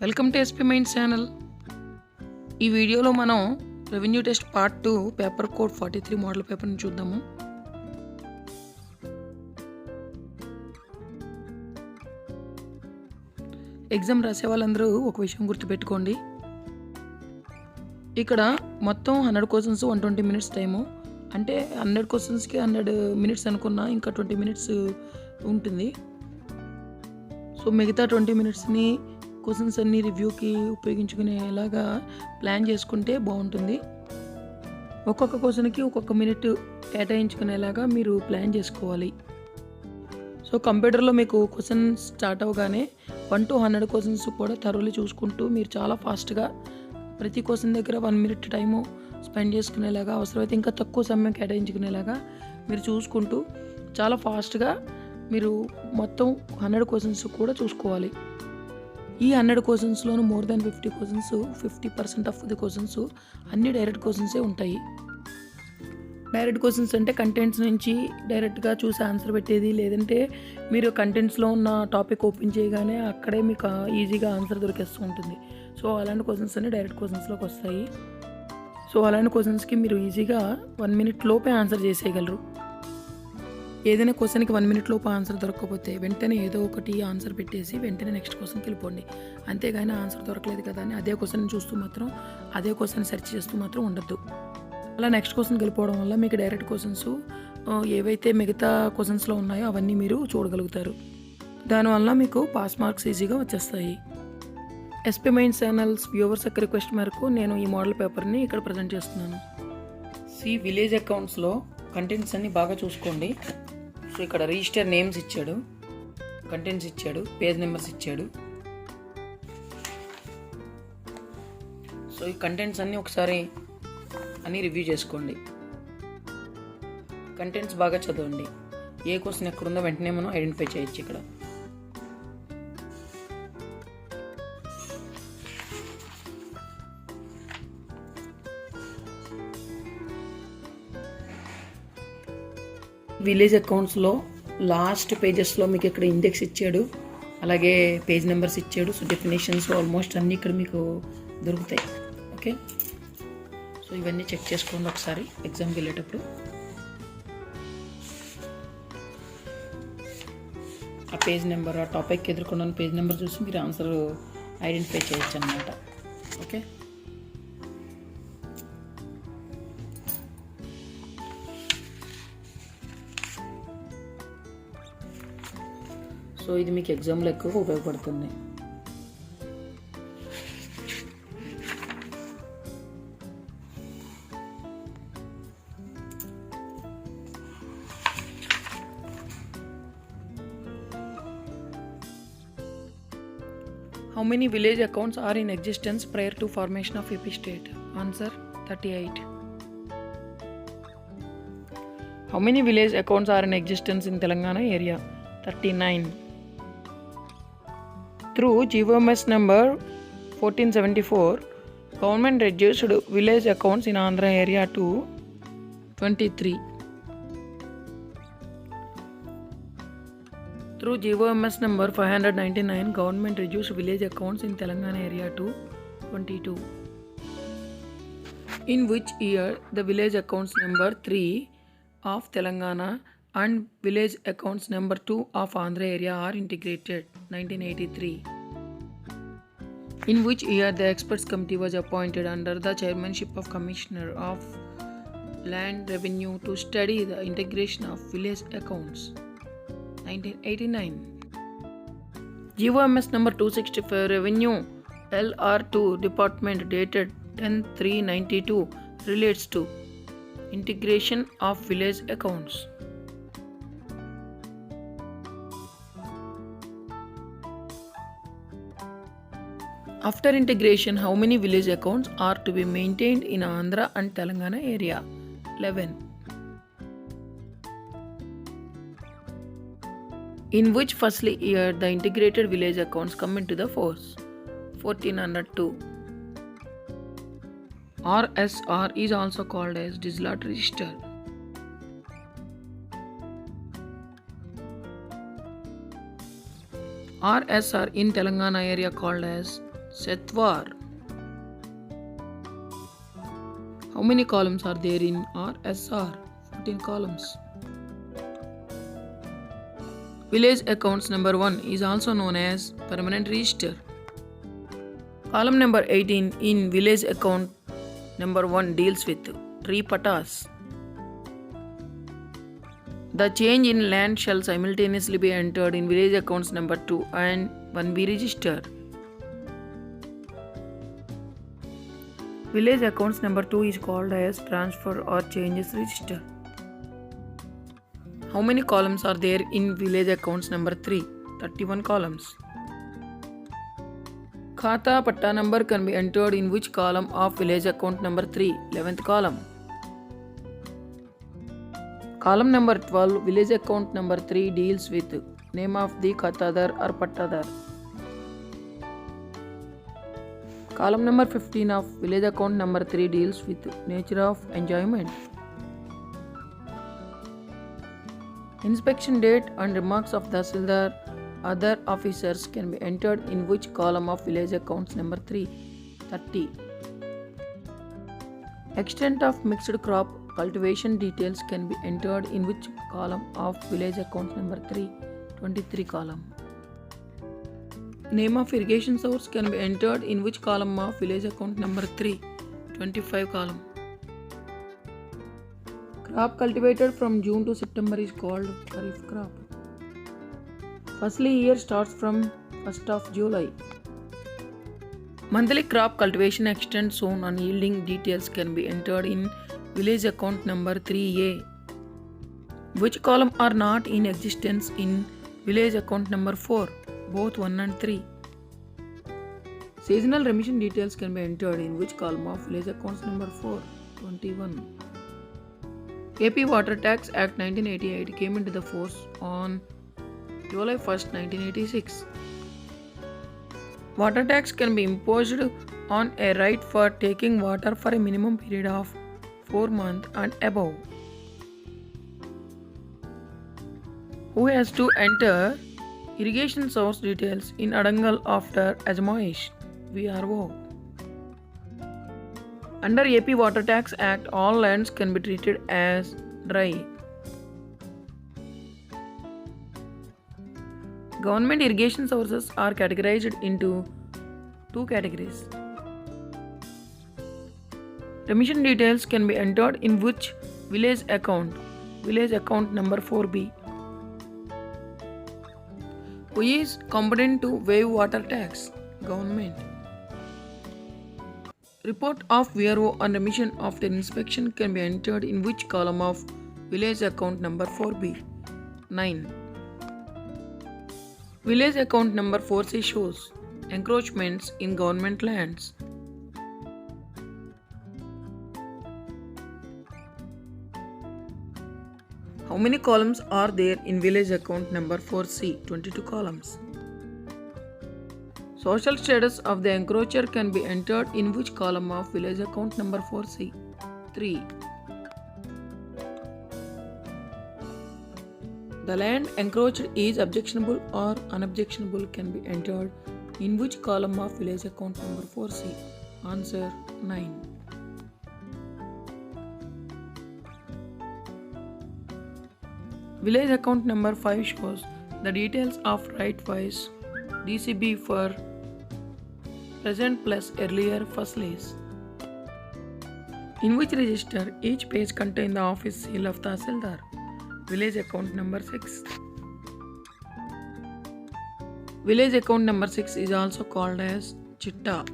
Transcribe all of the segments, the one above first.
Welcome to SP mind channel. ఈ వీడియోలో మనం revenue test part 2 paper code 43 model పేపర్ని చూద్దాము. ఎగ్జామ్ రాసే వాళ్ళందరూ ఒక విషయం గుర్తుపెట్టుకోండి. ఇక్కడ మొత్తం 100 క్వశ్చన్స్ 120 మినిట్స్ టైము. అంటే 100 క్వశ్చన్స్కి 100 మినిట్స్ అనుకున్నా ఇంకా 20 మినిట్స్ ఉంటుంది. సో మిగతా 20 మినిట్స్ని క్వశ్చన్స్ అన్ని రివ్యూకి ఉపయోగించుకునేలాగా ప్లాన్ చేసుకుంటే బాగుంటుంది. ఒక్కొక్క క్వశ్చన్కి ఒక్కొక్క మినిట్ కేటాయించుకునేలాగా మీరు ప్లాన్ చేసుకోవాలి. సో కంప్యూటర్లో మీకు క్వశ్చన్ స్టార్ట్ అవగానే 1 to 100 క్వశ్చన్స్ కూడా థరోలీ చూసుకుంటూ మీరు చాలా ఫాస్ట్గా ప్రతి క్వశ్చన్ దగ్గర 1 మినిట్ టైము స్పెండ్ చేసుకునేలాగా, అవసరమైతే ఇంకా తక్కువ సమయం కేటాయించుకునేలాగా మీరు చూసుకుంటూ చాలా ఫాస్ట్గా మీరు మొత్తం 100 క్వశ్చన్స్ కూడా చూసుకోవాలి. ఈ 100 క్వశ్చన్స్లోనూ more than 50 questions 50% of the questions అన్ని డైరెక్ట్ క్వశ్చన్సే ఉంటాయి. డైరెక్ట్ క్వశ్చన్స్ అంటే కంటెంట్స్ నుంచి డైరెక్ట్గా చూసి ఆన్సర్ పెట్టేది, లేదంటే మీరు కంటెంట్స్లో ఉన్న టాపిక్ ఓపెన్ చేయగానే అక్కడే మీకు ఈజీగా ఆన్సర్ దొరికేస్తూ ఉంటుంది. సో అలాంటి క్వశ్చన్స్ అన్ని డైరెక్ట్ క్వశ్చన్స్లోకి వస్తాయి. సో అలాంటి క్వశ్చన్స్కి మీరు ఈజీగా 1 మినిట్ లోపే ఆన్సర్ చేసేయగలరు. ఏదైనా క్వశ్చన్కి 1 మినిట్ లోపు ఆన్సర్ దొరకకపోతే వెంటనే ఏదో ఒకటి ఆన్సర్ పెట్టేసి వెంటనే నెక్స్ట్ క్వశ్చన్కి వెళ్ళిపోండి. అంతేగాని ఆన్సర్ దొరకలేదు కదా అని అదే క్వశ్చన్ చూస్తూ మాత్రం అదే క్వశ్చన్ సెర్చ్ చేస్తూ మాత్రం ఉండద్దు. అలా నెక్స్ట్ క్వశ్చన్కి వెళ్ళిపోవడం వల్ల మీకు డైరెక్ట్ క్వశ్చన్స్ ఏవైతే మిగతా క్వశ్చన్స్లో ఉన్నాయో అవన్నీ మీరు చూడగలుగుతారు. దానివల్ల మీకు పాస్ మార్క్స్ ఈజీగా వచ్చేస్తాయి. ఎస్పీ మైండ్ ఛానల్స్ వ్యూవర్స్ యొక్క రిక్వెస్ట్ మేరకు నేను ఈ మోడల్ పేపర్ని ఇక్కడ ప్రజెంట్ చేస్తున్నాను. విలేజ్ అకౌంట్స్లో కంటెంట్స్ అన్ని బాగా చూసుకోండి. సో ఇక్కడ రిజిస్టర్ నేమ్స్ ఇచ్చాడు, కంటెంట్స్ ఇచ్చాడు, పేజ్ నెంబర్స్ ఇచ్చాడు. సో ఈ కంటెంట్స్ అన్నీ ఒకసారి అన్నీ రివ్యూ చేసుకోండి. కంటెంట్స్ బాగా చదవండి. ఏ క్వశ్చన్ ఎక్కడుందో వెంటనే మనం ఐడెంటిఫై చేయొచ్చు. ఇక్కడ విలేజ్ అకౌంట్స్లో లాస్ట్ పేజెస్లో మీకు ఇక్కడ ఇండెక్స్ ఇచ్చాడు, అలాగే పేజ్ నెంబర్స్ ఇచ్చాడు. సో డెఫినేషన్స్ ఆల్మోస్ట్ అన్నీ ఇక్కడ మీకు దొరుకుతాయి. ఓకే, సో ఇవన్నీ చెక్ చేసుకోండి ఒకసారి ఎగ్జామ్కి వెళ్ళేటప్పుడు. ఆ పేజ్ నెంబర్, ఆ టాపిక్ ఎదుర్కొన్న పేజ్ నెంబర్ చూసి మీరు ఆన్సర్ ఐడెంటిఫై చేయొచ్చు అన్నమాట. ఓకే, సో ఇది మీకు ఎగ్జామ్లో ఎక్కువగా ఉపయోగపడుతుంది. How many village accounts are in existence prior to formation of AP state? Answer 38. How many village accounts are in existence in Telangana area? 39. Through GOMS number 1474, government reduced village accounts in Andhra area to 23. Through GOMS number 599, government reduced village accounts in Telangana area to 22. In which year the village accounts number 3 of Telangana and village accounts number 2 of Andhra area are integrated? 1983. In which year the experts committee was appointed under the chairmanship of Commissioner of Land Revenue to study the integration of village accounts? 1989. GOMS number 265 Revenue LR2 Department dated 10/3/92 relates to integration of village accounts. After integration, how many village accounts are to be maintained in Andhra and Telangana area? 11. In which firstly year the integrated village accounts come into the force? 1402. RSR is also called as Dislot Register. RSR in Telangana area called as Setwar. How many columns are there in RSR? 14 columns. Village accounts number 1 is also known as permanent register. Column number 18 in village account number 1 deals with tree pattas. The change in land shall simultaneously be entered in village accounts number 2 and 1B register. Village accounts number 2 is called as transfer or changes register. How many columns are there in village accounts number 3? 31 columns. Khata patta number can be entered in which column of village account number 3? 11th column. Column number 12, village account number 3 deals with name of the khatadar or pattadar. Column number 15 of village account number 3 deals with nature of enjoyment. Inspection date and remarks of Tahsildar other officers can be entered in which column of village accounts number 3? 30. Extent of mixed crop cultivation details can be entered in which column of village accounts number 3? 23 column. Name of irrigation source can be entered in which column of village account number 3? 25 column. Crop cultivated from June to September is called Kharif crop. Firstly year starts from 1st of July. Monthly crop cultivation extent, sown and yielding details can be entered in village account number 3A. Which column are not in existence in village account number 4? Both 1 and 3. Seasonal remission details can be entered in which column of village accounts number 4? 21. AP Water Tax Act 1988 came into the force on July 1st, 1986. Water tax can be imposed on a right for taking water for a minimum period of 4 months and above. Who has to enter irrigation source details in Adangal after Ajmaish? VRO. Under AP Water Tax Act, all lands can be treated as dry. Government irrigation sources are categorized into 2 categories. Remission details can be entered in which village account? Village account number 4B. Who is competent to waive water tax? Government. Report of VRO on remission after inspection can be entered in which column of village account number 4B? 9. Village account number 4C shows encroachments in government lands. How many columns are there in village account number 4C? 22 columns. Social status of the encroacher can be entered in which column of village account number 4C? 3. The land encroached is objectionable or unobjectionable can be entered in which column of village account number 4C? Answer 9. Village account number 5 shows the details of right-wise DCB for present plus earlier first lease. In which register each page contains the office seal of Tahsildar? Village account number 6. Village account number 6 is also called as Chitta.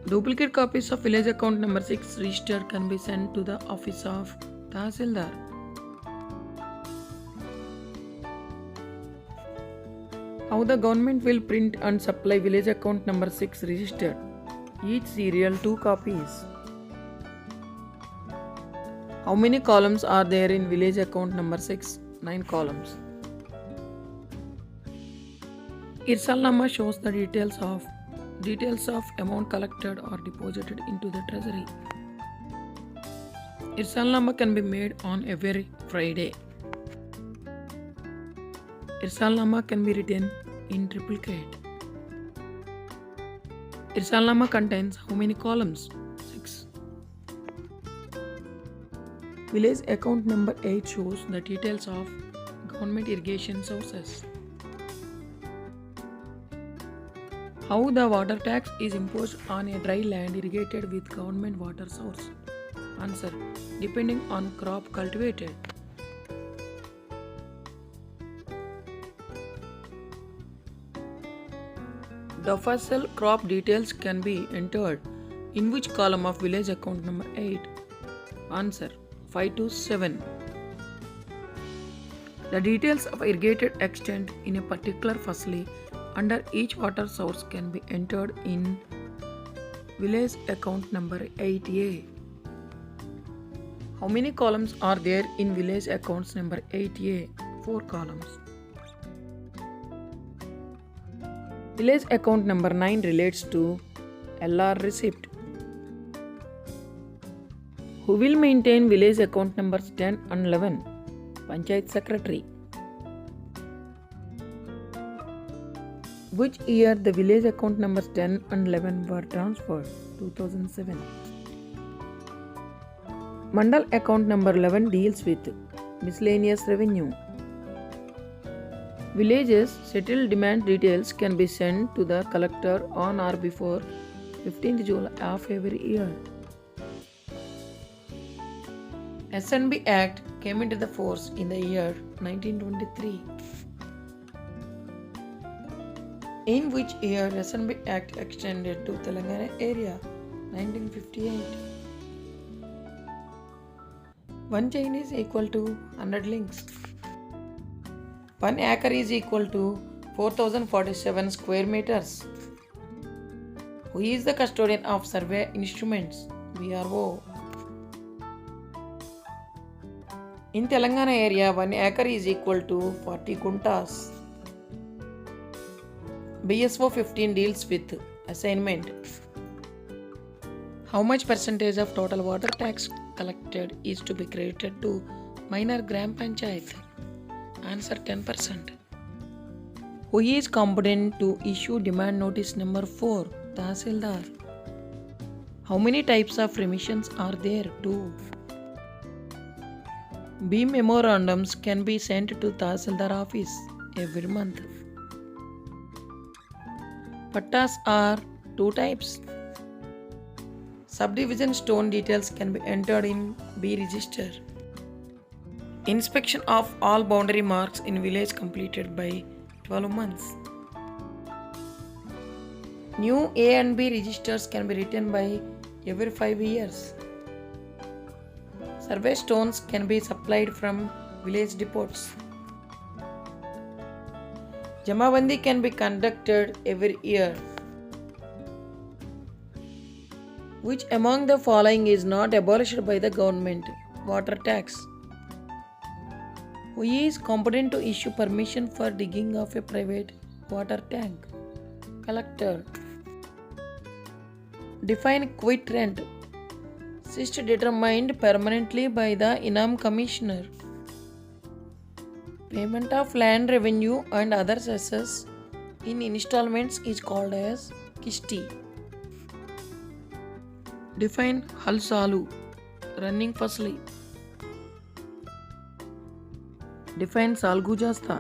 Duplicate copies of village account number 6 register can be sent to the office of Tahsildar. How the government will print and supply village account number 6 register? Each serial 2 copies. How many columns are there in village account number 6? 9 columns. Irsalnama shows the details of amount collected or deposited into the treasury. Irsalnama can be made on every Friday. Irsalnama can be written in triplicate. Irsalnama contains how many columns? 6. Village account number 8 shows the details of government irrigation sources. How the water tax is imposed on a dry land irrigated with government water source? Answer: depending on crop cultivated. The fossil crop details can be entered in which column of village account number 8? Answer: 5 to 7. The details of irrigated extent in a particular facility under each water source can be entered in village account number 8A. How many columns are there in village accounts number 8A? 4 columns. Village account number 9 relates to LR receipt. Who will maintain village account numbers 10 and 11? Panchayat Secretary. Which year the village account numbers 10 and 11 were transferred? 2007. Mandal account number 11 deals with miscellaneous revenue. Villages settled demand details can be sent to the collector on or before 15th July of every year. SNB Act came into the force in the year 1923. In which year SNB Act extended to Telangana area? 1958. 1 chain is equal to 100 links. 1 acre is equal to 4047 square meters. Who is the custodian of survey instruments? VRO. In Telangana area, 1 acre is equal to 40 kuntas. BSO 15 deals with assignment. How much percentage of total water tax collected is to be credited to minor gram panchayat? Answer: 10%. Who is competent to issue demand notice number 4? Tahsildar. How many types of remissions are there? 2. B memorandums can be sent to Tahsildar office every month. Pattas are 2 types. Subdivision stone details can be entered in B register. Inspection of all boundary marks in village completed by 12 months. New A and B registers can be written by every 5 years. Survey stones can be supplied from village depots. Jamabandi can be conducted every year. Which among the following is not abolished by the government? Water tax. Who is competent to issue permission for digging of a private water tank? Collector. Define quit rent. Sist determined permanently by the Inam Commissioner. Payment of land revenue and other cesses in installments is called as Kisti. Define Hal Salu, running firstly. Define Salgu Jasta,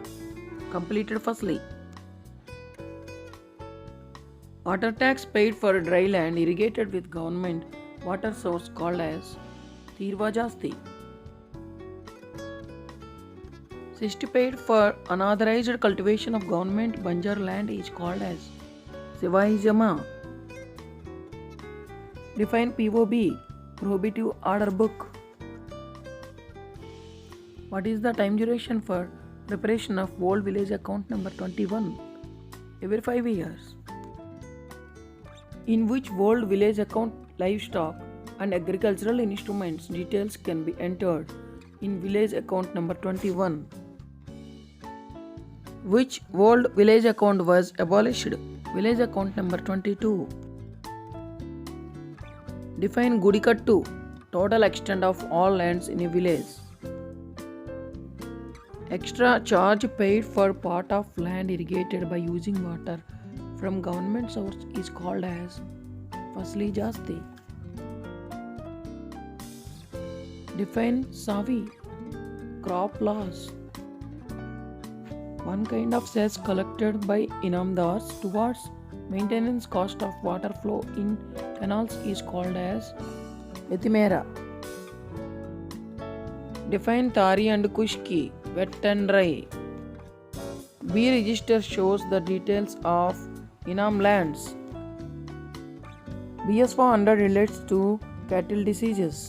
completed firstly. Water tax paid for dry land irrigated with government water source called as Tirva Jasti. Sist paid for unauthorized cultivation of government Banjar land is called as Sivahi Jama. Define POB, Prohibitive Order Book. What is the time duration for preparation of old village account number 21? Every 5 years. In which old village account livestock and agricultural instruments details can be entered in village account number 21? Which old village account was abolished? Village account number 22. Define Gudikattu, total extent of all lands in a village. extra charge paid for part of land irrigated by using water from government source is called as fasli jasti. Define savi. Crop loss. One kind of cess collected by inamdars towards maintenance cost of water flow in canals is called as etimera. Define tari and kushki. Wet and dry. B register shows the details of Inam lands. BS 400 relates to cattle diseases.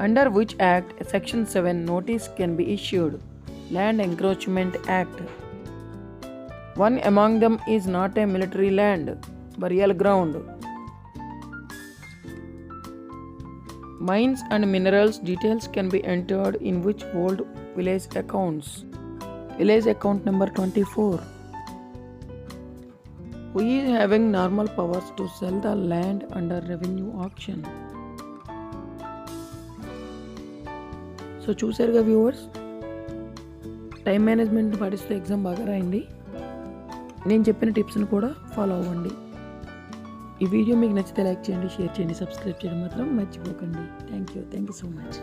Under which act Section 7 notice can be issued? Land Encroachment Act. One among them is not a military land, burial ground. Mines and minerals details can be entered in which old village accounts? Village account number 24. Who is having normal powers to sell the land under revenue auction? So చూసారుగా viewers, time management పాటిస్తే exam బాగా రాయండి. నేను చెప్పిన టిప్స్ని కూడా follow అవ్వండి. ఈ video మీకు నచ్చితే లైక్ చేయండి, షేర్ చేయండి, సబ్స్క్రైబ్ చేయడం మాత్రం మర్చిపోకండి. Thank you so much.